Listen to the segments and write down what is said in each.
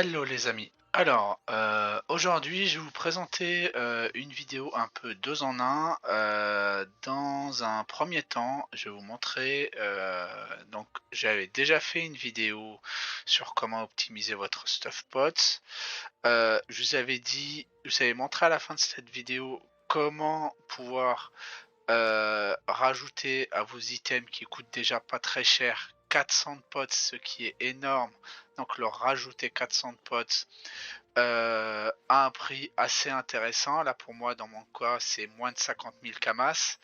Hello les amis. Alors, aujourd'hui, je vais vous présenter une vidéo un peu deux en un. Dans un premier temps, je vais vous montrer. Donc, j'avais déjà fait une vidéo sur comment optimiser votre StuffPots. Je vous avais dit, je vous avais montré à la fin de cette vidéo comment pouvoir rajouter à vos items qui coûtent déjà pas très cher 400 pots, ce qui est énorme. Donc leur rajouter 400 pots à un prix assez intéressant. Là pour moi dans mon cas c'est moins de 50 000 camas.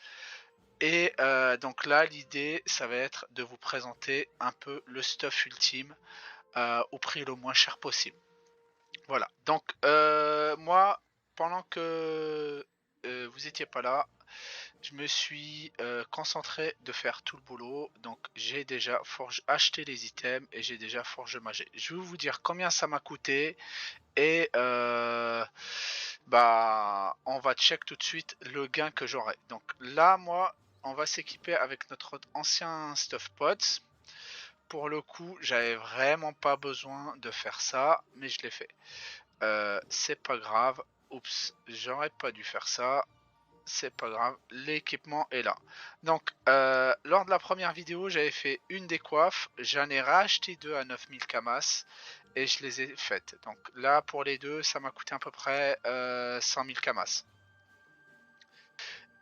Et donc là l'idée ça va être de vous présenter un peu le stuff ultime au prix le moins cher possible. Voilà, donc moi pendant que vous étiez pas là, je me suis concentré de faire tout le boulot. Donc j'ai déjà acheté les items et j'ai déjà forge magé. Je vais vous dire combien ça m'a coûté et bah on va check tout de suite le gain que j'aurai. Donc là moi on va s'équiper avec notre ancien stuff pots. Pour le coup j'avais vraiment pas besoin de faire ça mais je l'ai fait. C'est pas grave. Oups, j'aurais pas dû faire ça. C'est pas grave, l'équipement est là. Donc, lors de la première vidéo, j'avais fait une des coiffes, j'en ai racheté deux à 9000 camas et je les ai faites. Donc là, pour les deux, ça m'a coûté à peu près 100 000 camas.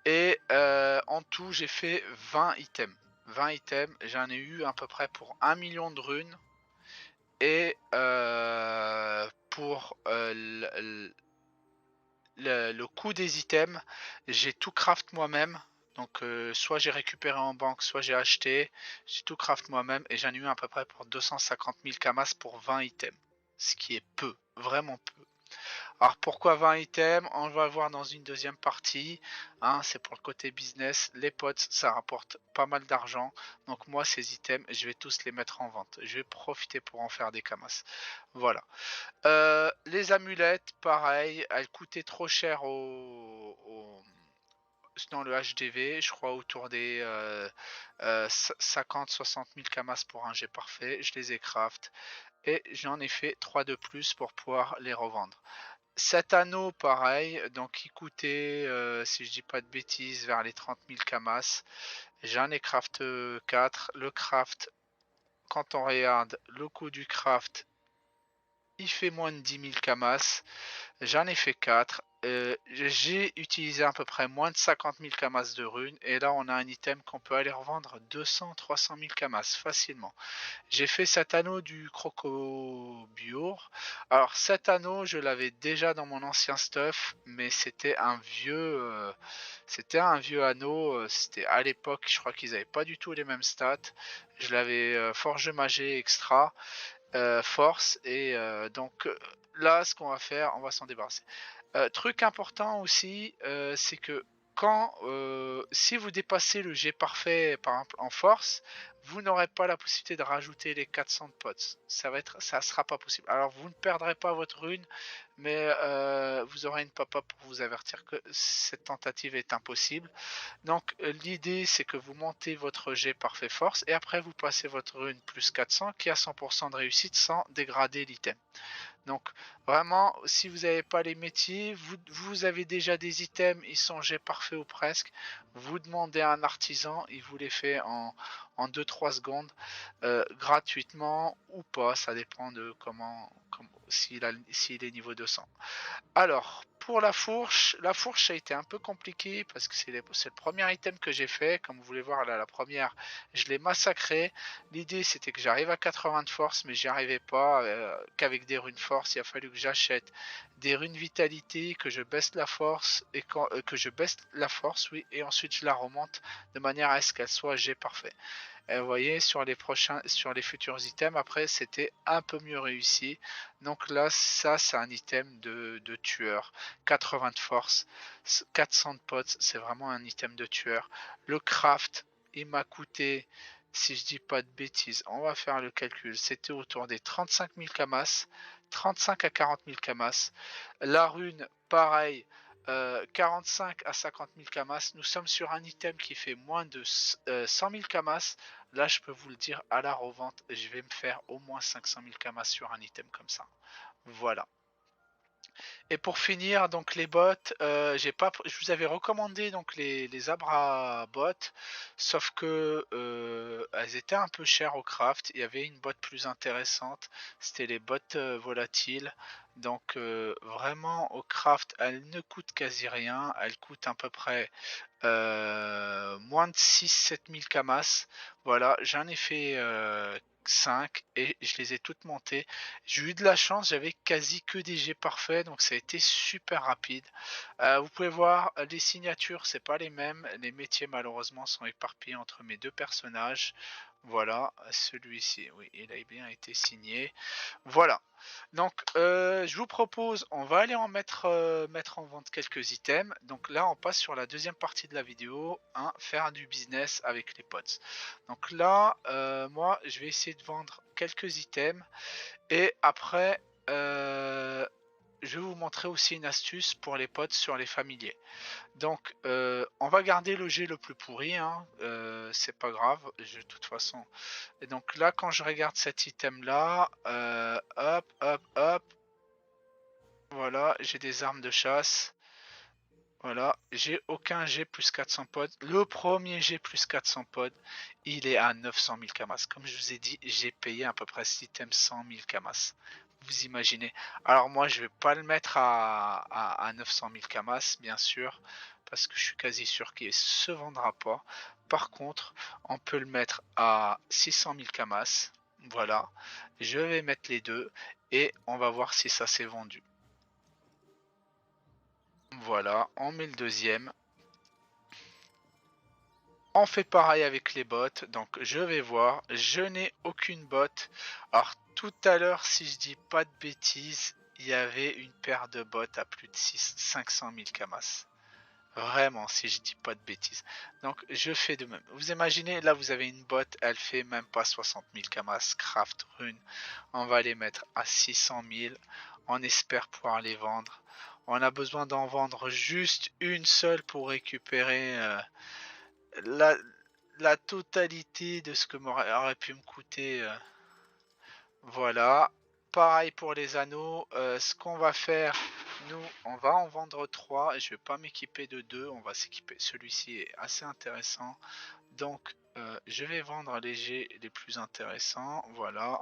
Et en tout, j'ai fait 20 items. 20 items, j'en ai eu à peu près pour 1 million de runes. Et pour le coût des items, j'ai tout craft moi-même. Donc soit j'ai récupéré en banque, soit j'ai acheté. J'ai tout craft moi-même et j'en ai eu à peu près pour 250 000 camas pour 20 items. Ce qui est peu, vraiment peu. Alors pourquoi 20 items? On va le voir dans une deuxième partie. Hein, c'est pour le côté business. Les pots, ça rapporte pas mal d'argent. Donc moi, ces items, je vais tous les mettre en vente. Je vais profiter pour en faire des camas. Voilà. Les amulettes, pareil, elles coûtaient trop cher dans le HDV, je crois autour des 50-60 000 camas pour un jet parfait. Je les ai craft et j'en ai fait 3 de plus pour pouvoir les revendre. Cet anneau, pareil, donc il coûtait, si je dis pas de bêtises, vers les 30 000 camas. J'en ai craft 4. Le craft, quand on regarde le coût du craft, il fait moins de 10 000 camas. J'en ai fait 4. J'ai utilisé à peu près moins de 50 000 camas de runes. Et là, on a un item qu'on peut aller revendre 200-300 000 camas facilement. J'ai fait cet anneau du Crocobure. Alors, cet anneau, je l'avais déjà dans mon ancien stuff. Mais c'était un vieux anneau. C'était à l'époque, je crois qu'ils n'avaient pas du tout les mêmes stats. Je l'avais forge magé extra. Force et donc là ce qu'on va faire on va s'en débarrasser. Truc important aussi c'est que quand si vous dépassez le G parfait par exemple en force, vous n'aurez pas la possibilité de rajouter les 400 pots. Ça sera pas possible. Alors vous ne perdrez pas votre rune, mais vous aurez une pop-up pour vous avertir que cette tentative est impossible. Donc l'idée c'est que vous montez votre G parfait force et après vous passez votre rune plus 400 qui a 100% de réussite sans dégrader l'item. Donc vraiment, si vous n'avez pas les métiers, vous avez déjà des items, ils sont G parfait ou presque. Vous demandez à un artisan, il vous les fait en 2-3 secondes, gratuitement ou pas, ça dépend de s'il est niveau 200. Alors, pour la fourche a été un peu compliqué parce que c'est le premier item que j'ai fait. Comme vous voulez voir là, la première, je l'ai massacré. L'idée c'était que j'arrive à 80 de force, mais j'y arrivais pas qu'avec des runes force. Il a fallu que j'achète des runes vitalité, que je baisse la force que je baisse la force, oui, et ensuite je la remonte de manière à ce qu'elle soit G parfait. Et vous voyez sur les futurs items après c'était un peu mieux réussi. Donc là ça c'est un item de tueur. 80 de force, 400 de potes, c'est vraiment un item de tueur. Le craft il m'a coûté, si je dis pas de bêtises, on va faire le calcul, c'était autour des 35 000 camas, 35 à 40 000 camas. La rune pareil, 45 à 50 000 camas. Nous sommes sur un item qui fait moins de 100 000 camas. là je peux vous le dire, à la revente, je vais me faire au moins 500 000 camas sur un item comme ça. Voilà. Et pour finir, donc les bottes, je vous avais recommandé donc les Abra bottes, sauf que elles étaient un peu chères au craft. Il y avait une botte plus intéressante, c'était les bottes volatiles. Donc vraiment au craft, elles ne coûtent quasi rien. Elles coûtent à peu près moins de 6-7 000 camas. Voilà, j'en ai fait 5 et je les ai toutes montées. J'ai eu de la chance, j'avais quasi que des jets parfaits, donc ça a été super rapide. Vous pouvez voir, les signatures, c'est pas les mêmes. Les métiers, malheureusement, sont éparpillés entre mes deux personnages. Voilà, celui-ci, oui, il a bien été signé. Voilà. Donc, je vous propose, on va aller mettre en vente quelques items. Donc là, on passe sur la deuxième partie de la vidéo, hein, faire du business avec les potes. Donc là, moi, je vais essayer de vendre quelques items. Et après, je vais vous montrer aussi une astuce pour les potes sur les familiers. Donc, on va garder le jet le plus pourri, hein, c'est pas grave, de toute façon. Et donc là, quand je regarde cet item-là, hop, hop, hop, voilà, j'ai des armes de chasse. Voilà, j'ai aucun G plus 400 pods. Le premier G plus 400 pods, il est à 900 000 camas. Comme je vous ai dit, j'ai payé à peu près cet item 100 000 camas. Vous imaginez. Alors moi, je vais pas le mettre à 900 000 camas, bien sûr, parce que je suis quasi sûr qu'il se vendra pas. Par contre, on peut le mettre à 600 000 camas. Voilà, je vais mettre les deux et on va voir si ça s'est vendu. Voilà, on met le deuxième. On fait pareil avec les bottes, donc je vais voir, je n'ai aucune botte. Alors tout à l'heure, si je dis pas de bêtises, il y avait une paire de bottes à plus de 500 000 camas. Vraiment, si je dis pas de bêtises. Donc je fais de même. Vous imaginez, là vous avez une botte, elle fait même pas 60 000 camas, craft rune. On va les mettre à 600 000. On espère pouvoir les vendre. On a besoin d'en vendre juste une seule pour récupérer la, la totalité de ce que aurait pu me coûter. Voilà. Pareil pour les anneaux. Ce qu'on va faire, nous, on va en vendre 3. Je vais pas m'équiper de 2. On va s'équiper. Celui-ci est assez intéressant. Donc, je vais vendre les jets les plus intéressants. Voilà.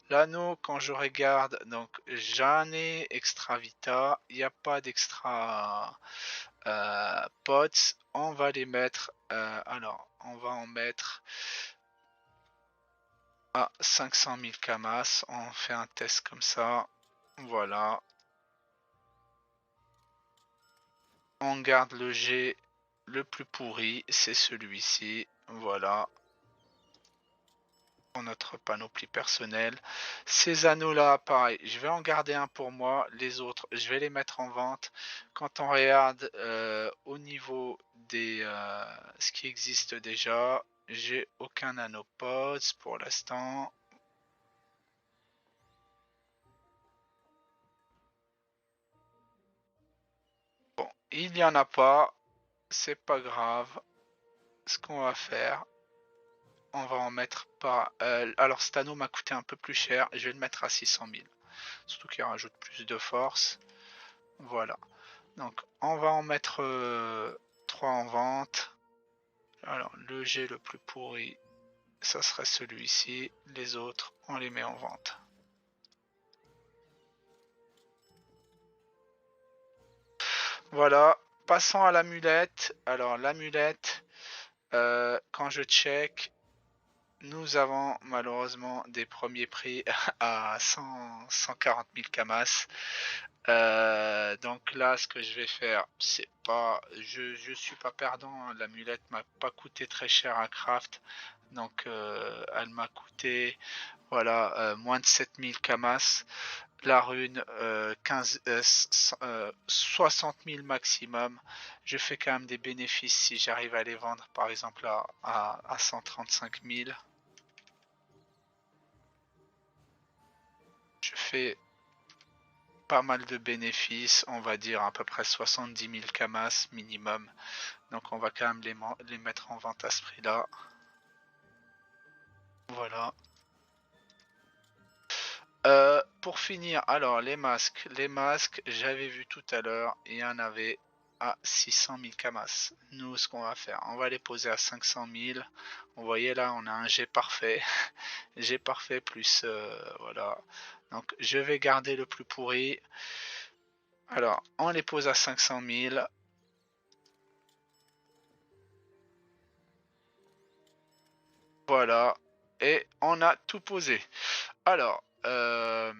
L'anneau, quand je regarde, donc j'en ai extra vita. Il n'y a pas d'extra pots. On va les mettre. Alors, on va en mettre à 500 000 camas. On fait un test comme ça. Voilà. On garde le jet le plus pourri. C'est celui-ci. Voilà. Pour notre panoplie personnelle. Ces anneaux-là, pareil, je vais en garder un pour moi. Les autres, je vais les mettre en vente. Quand on regarde au niveau des ce qui existe déjà, j'ai aucun nanopods pour l'instant. Bon, il n'y en a pas. C'est pas grave. Ce qu'on va faire, on va en mettre pas. Alors, cet anneau m'a coûté un peu plus cher. Je vais le mettre à 600 000. Surtout qu'il rajoute plus de force. Voilà. Donc, on va en mettre 3 en vente. Alors, le jet le plus pourri, ça serait celui-ci. Les autres, on les met en vente. Voilà. Passons à l'amulette. Alors, l'amulette, quand je check, nous avons malheureusement des premiers prix à 140 000 camas. Donc là, ce que je vais faire, c'est pas, je suis pas perdant. Hein. L'amulette m'a pas coûté très cher à craft, donc elle m'a coûté, voilà, moins de 7000 camas. La rune, 60 000 maximum. Je fais quand même des bénéfices si j'arrive à les vendre, par exemple à 135 000. Je fais pas mal de bénéfices, on va dire à peu près 70 000 camas minimum. Donc on va quand même les mettre en vente à ce prix-là. Voilà. Pour finir, alors les masques, j'avais vu tout à l'heure, il y en avait à 600 000 camas. Nous, ce qu'on va faire, on va les poser à 500 000. Vous voyez là, on a un G parfait. G parfait plus, voilà. Donc, je vais garder le plus pourri. Alors, on les pose à 500 000. Voilà. Et on a tout posé. Alors, ce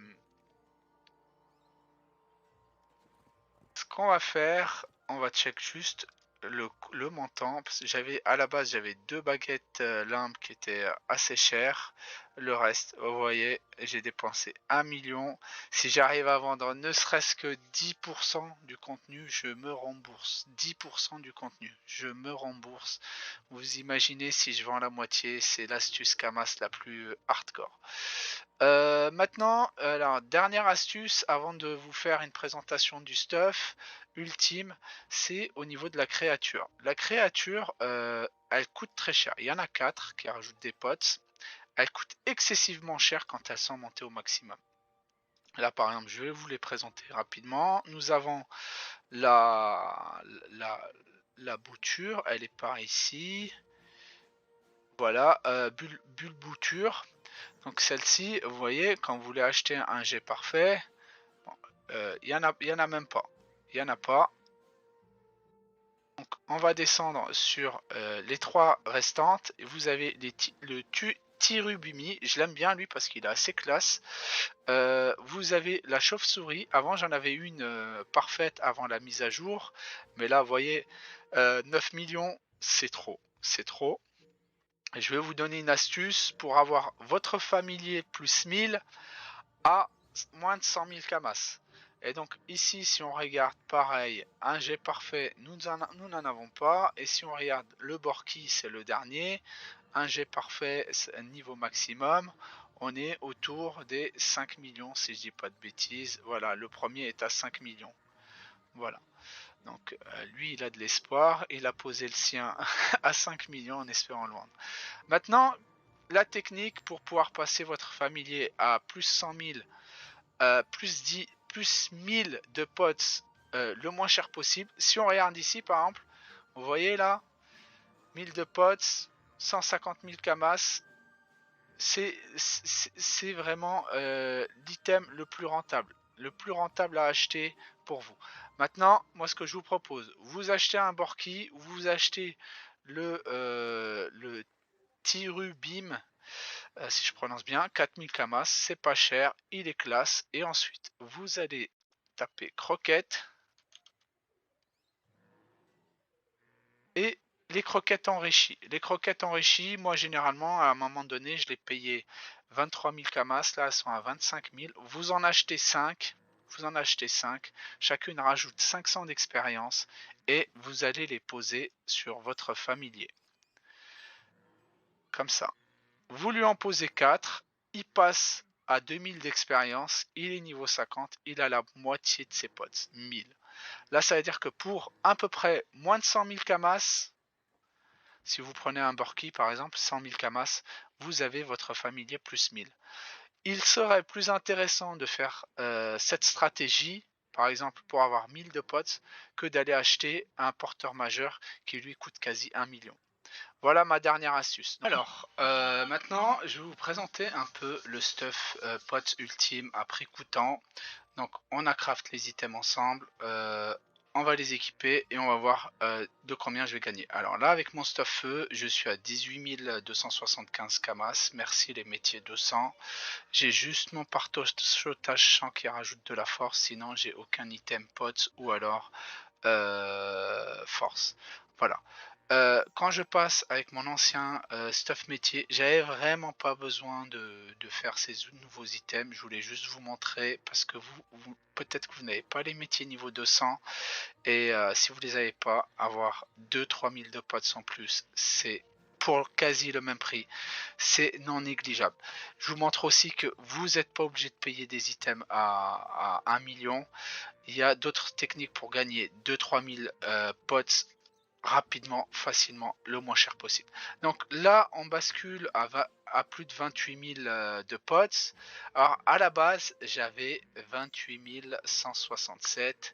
qu'on va faire, on va check juste le montant. Parce que à la base, j'avais deux baguettes limbes qui étaient assez chères. Le reste, vous voyez, j'ai dépensé 1 million. Si j'arrive à vendre ne serait-ce que 10% du contenu, je me rembourse. 10% du contenu, je me rembourse. Vous imaginez si je vends la moitié, c'est l'astuce Camas la plus hardcore. Maintenant, alors, dernière astuce avant de vous faire une présentation du stuff ultime, c'est au niveau de la créature. La créature, elle coûte très cher. Il y en a 4 qui rajoutent des pots. Elles coûtent excessivement cher quand elles sont montées au maximum. Là, par exemple, je vais vous les présenter rapidement. Nous avons la, la, la bouture, elle est par ici. Voilà, bulle bouture. Donc celle-ci, vous voyez, quand vous voulez acheter un jet parfait, bon, y en a même pas. Il n'y en a pas. Donc on va descendre sur les 3 restantes. Vous avez le Tirubimi, je l'aime bien lui parce qu'il est assez classe. Vous avez la chauve-souris. Avant j'en avais une parfaite avant la mise à jour. Mais là, vous voyez, 9 millions, c'est trop. C'est trop. Je vais vous donner une astuce pour avoir votre familier plus 1000 à moins de 100 000 camas. Et donc ici, si on regarde pareil, un jet parfait, nous n'en avons pas. Et si on regarde le Borki, c'est le dernier. Un jet parfait, c'est niveau maximum. On est autour des 5 millions, si je dis pas de bêtises. Voilà, le premier est à 5 millions. Voilà. Donc lui, il a de l'espoir. Il a posé le sien à 5 millions en espérant le vendre. Maintenant, la technique pour pouvoir passer votre familier à plus 100 000, plus 10, plus 1000 de pots le moins cher possible. Si on regarde ici, par exemple, vous voyez là, 1000 de pots, 150 000 camas, c'est vraiment l'item le plus rentable. Le plus rentable à acheter pour vous. Maintenant, moi ce que je vous propose, vous achetez un Borki, vous achetez le Tirubim, si je prononce bien, 4000 camas, c'est pas cher, il est classe. Et ensuite, vous allez taper croquettes et les croquettes enrichies. Les croquettes enrichies, moi généralement, à un moment donné, je les payais 23 000 camas, là elles sont à 25 000. Vous en achetez 5, chacune rajoute 500 d'expérience et vous allez les poser sur votre familier. Comme ça. Vous lui en posez 4, il passe à 2000 d'expérience, il est niveau 50, il a la moitié de ses potes, 1000. Là, ça veut dire que pour à peu près moins de 100 000 camas, si vous prenez un Borki par exemple, 100 000 camas, vous avez votre familier plus 1000. Il serait plus intéressant de faire cette stratégie, par exemple pour avoir 1000 de potes, que d'aller acheter un porteur majeur qui lui coûte quasi 1 million. Voilà ma dernière astuce. Alors, maintenant, je vais vous présenter un peu le stuff potes ultime à prix coûtant. Donc, on a craft les items ensemble, on va les équiper et on va voir de combien je vais gagner. Alors là, avec mon stuff feu, je suis à 18 275 camas. Merci les métiers 200. J'ai juste mon partage champ qui rajoute de la force, sinon j'ai aucun item potes ou alors force. Voilà. Quand je passe avec mon ancien stuff métier, j'avais vraiment pas besoin de faire ces nouveaux items. Je voulais juste vous montrer parce que peut-être que vous n'avez pas les métiers niveau 200 et si vous les avez pas, avoir 2-3 000 de potes en plus, c'est pour quasi le même prix, c'est non négligeable. Je vous montre aussi que vous n'êtes pas obligé de payer des items à 1 million. Il y a d'autres techniques pour gagner 2-3 000 potes rapidement, facilement, le moins cher possible. Donc là, on bascule à plus de 28 000 de pots. Alors à la base, j'avais 28 167.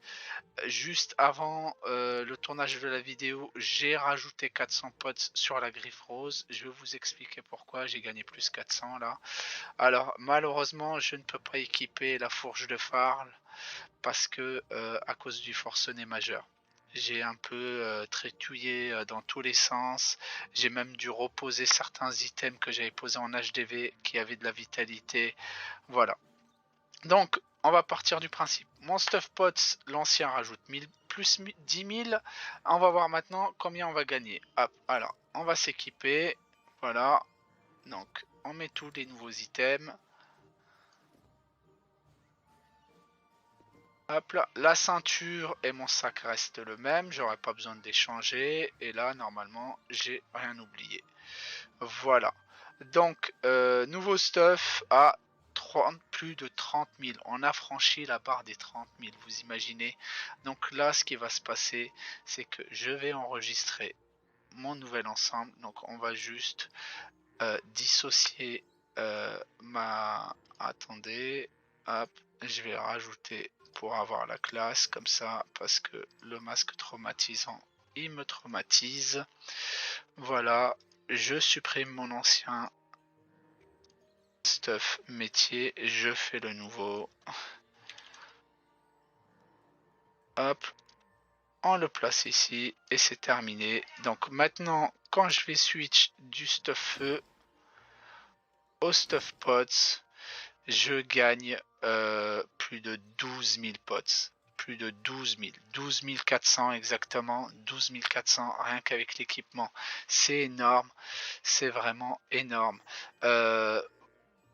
Juste avant le tournage de la vidéo, j'ai rajouté 400 pots sur la griffe rose. Je vais vous expliquer pourquoi j'ai gagné plus 400 là. Alors malheureusement, je ne peux pas équiper la fourche de Farl parce que à cause du forcené majeur. J'ai un peu trétouillé dans tous les sens. J'ai même dû reposer certains items que j'avais posés en HDV qui avaient de la vitalité. Voilà. Donc, on va partir du principe. Mon Stuff Pots, l'ancien rajoute 1000 plus 10 000. On va voir maintenant combien on va gagner. Hop, alors, on va s'équiper. Voilà. Donc, on met tous les nouveaux items. Hop là, la ceinture et mon sac restent le même, j'aurais pas besoin de les changer. Et là, normalement, j'ai rien oublié. Voilà. Donc, nouveau stuff à plus de 30 000. On a franchi la barre des 30 000, vous imaginez. Donc là, ce qui va se passer, c'est que je vais enregistrer mon nouvel ensemble. Donc, on va juste dissocier ma... Attendez, hop, je vais rajouter pour avoir la classe comme ça, parce que le masque traumatisant, il me traumatise. Voilà, je supprime mon ancien stuff métier, je fais le nouveau. Hop, on le place ici et c'est terminé. Donc maintenant, quand je vais switch du stuff feu au stuff pots, je gagne plus de 12 000 pots. Plus de 12 000. 12 400 exactement. 12 400 rien qu'avec l'équipement. C'est énorme. C'est vraiment énorme.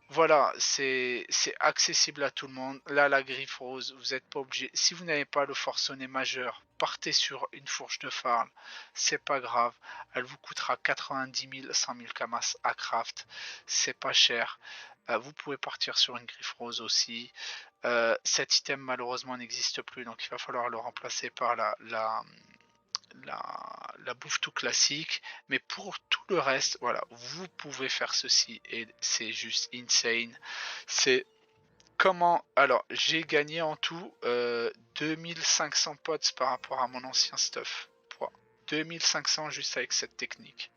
Voilà, c'est accessible à tout le monde. Là, la griffe rose, vous n'êtes pas obligé. Si vous n'avez pas le forcené majeur, partez sur une fourche de Farl. C'est pas grave. Elle vous coûtera 90 000, 100 000 camas à craft. C'est pas cher. Vous pouvez partir sur une griffe rose aussi. Cet item malheureusement n'existe plus, donc il va falloir le remplacer par la bouffe tout classique. Mais pour tout le reste, voilà, vous pouvez faire ceci et c'est juste insane. C'est comment... Alors, j'ai gagné en tout 2500 pots par rapport à mon ancien stuff. 2500 juste avec cette technique.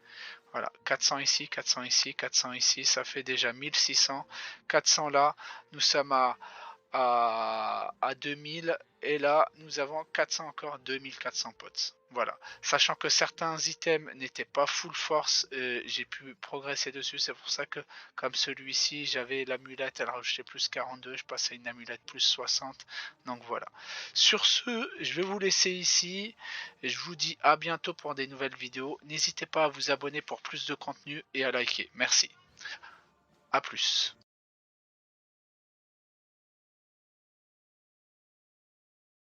Voilà, 400 ici, 400 ici, 400 ici, ça fait déjà 1600. 400 là, nous sommes à 2000 et là nous avons 400 encore 2400 potes. Voilà, sachant que certains items n'étaient pas full force, j'ai pu progresser dessus. C'est pour ça que comme celui-ci, j'avais l'amulette, elle rajoutait plus 42, je passais à une amulette plus 60. Donc voilà. Sur ce, je vais vous laisser ici et je vous dis à bientôt pour des nouvelles vidéos. N'hésitez pas à vous abonner pour plus de contenu et à liker. Merci. À plus.